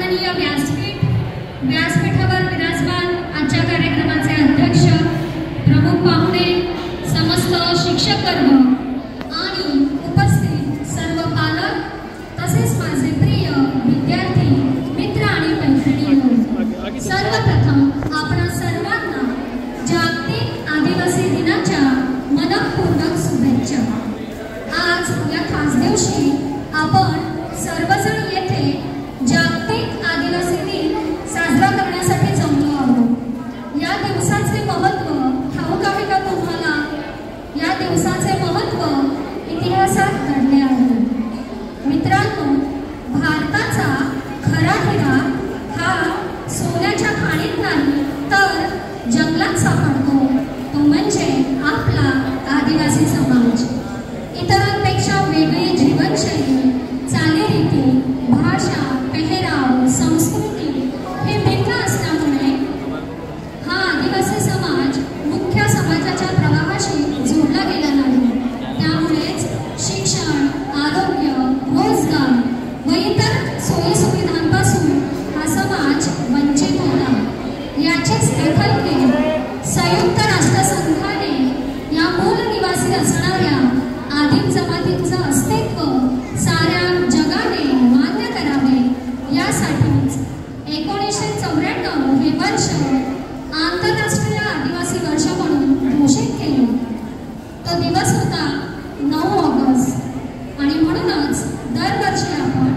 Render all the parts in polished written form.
सन्माननीय व्यासपीठावर विराजमान आजच्या कार्यक्रमाचे अध्यक्ष, प्रमुख पाहुणे, समस्त शिक्षक वर्ग आणि उपस्थित सर्व पालक तसेच माझे प्रिय विद्यार्थी मित्र आणि मैत्रिणींनो, सर्वप्रथम आपणा सर्वांना जागतिक आदिवासी दिनाच्या मनपूर्वक शुभेच्छा। आज या खास दिवशी आपण सर्वजण येथे जागतिक आदिवासी दिन साजरा करण्यासाठी जमलो आहोत। या दिवसाचे महत्त्व ठाऊक आहे का तुम्हाला? या दिवसाचे महत्त्व इतिहासात दडले आहे। मित्रांनो, भारताचा खरा हिरा हा सोन्याच्या खाणीत नाही तर जंगलात सापडतो, तो म्हणजे आपला आदिवासी समाज। इतरांपेक्षा वेगळी जीवनशैली, चालीरीती, भाषा, पेहराव, संस्कृती हे भिन्न असल्यामुळे हा आदिवासी समाज मुख्य समाजाच्या प्रवाहाशी जोडला गेला नाही। त्यामुळेच शिक्षण, आरोग्य, रोजगार व इतर सोयीसुविधांपासून हा समाज वंचित होता। याचीच दखल घेऊन संयुक्त राष्ट्रसंघाने या मूल निवासी असणाऱ्या आदिम जमातींचं अस्तित्व साऱ्या जगाने मान्य करावे यासाठीच 1994 हे वर्ष आंतरराष्ट्रीय आदिवासी वर्ष म्हणून घोषित केले। तो दिवस होता 9 ऑगस्ट आणि म्हणूनच दरवर्षी आपण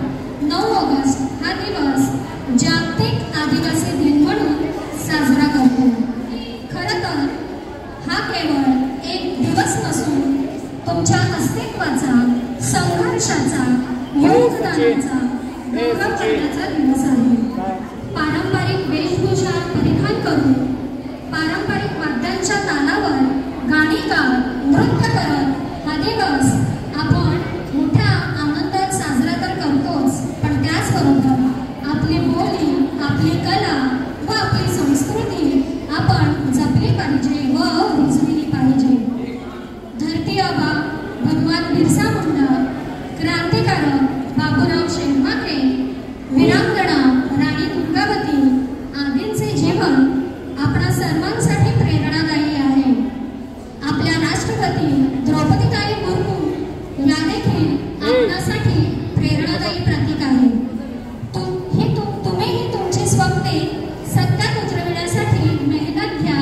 9 ऑगस्ट हा दिवस जागतिक आदिवासी दिन म्हणून साजरा करतो। खरं तर हा केवळ एक दिवस नसून तुमच्या अस्तित्वाचा, संघर्षाचा, योगदानाचा गौरव करण्याचा दिवस आहे। पारंपरिक वेशभूषा परिधान करून पारंपरिक वाद्यांच्या तालावर गाणी गात नृत्य करत हा दिवस आपण मोठ्या आनंदात साजरा तर करतोच, पण त्याचबरोबर आपली बोली, आपली कला व आपली संस्कृती आपण जपली पाहिजे व रुजविली पाहिजे। धरती आबा भगवान बिरसा मुंडा, क्रांतिकारक बाबूराव शेणमाके, वीरांगना राणी दुर्गावती आदींचे जीवन आपणा सर्वांसाठी प्रेरणादायी आहे। आपल्या राष्ट्रपती द्रौपदीताई मुर्मू या देखील आपणासाठी प्रेरणादायी प्रतीक आहे। तुम्हीही तुमची स्वप्ने सत्यात उतरविण्यासाठी मेहनत घ्या,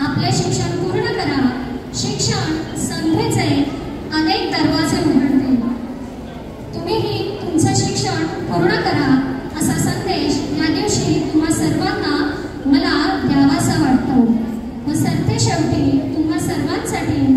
आपले शिक्षण पूर्ण करा। शिक्षण संधीचे अनेक दरवाजे उघडते। तुम्हीही तुमचे शिक्षण पूर्ण करा असा संदेश या दिवशी तुम्हा सर्वांना मला द्यावासा वाटतो व सरते शेवटी तुम्हा सर्वांसाठी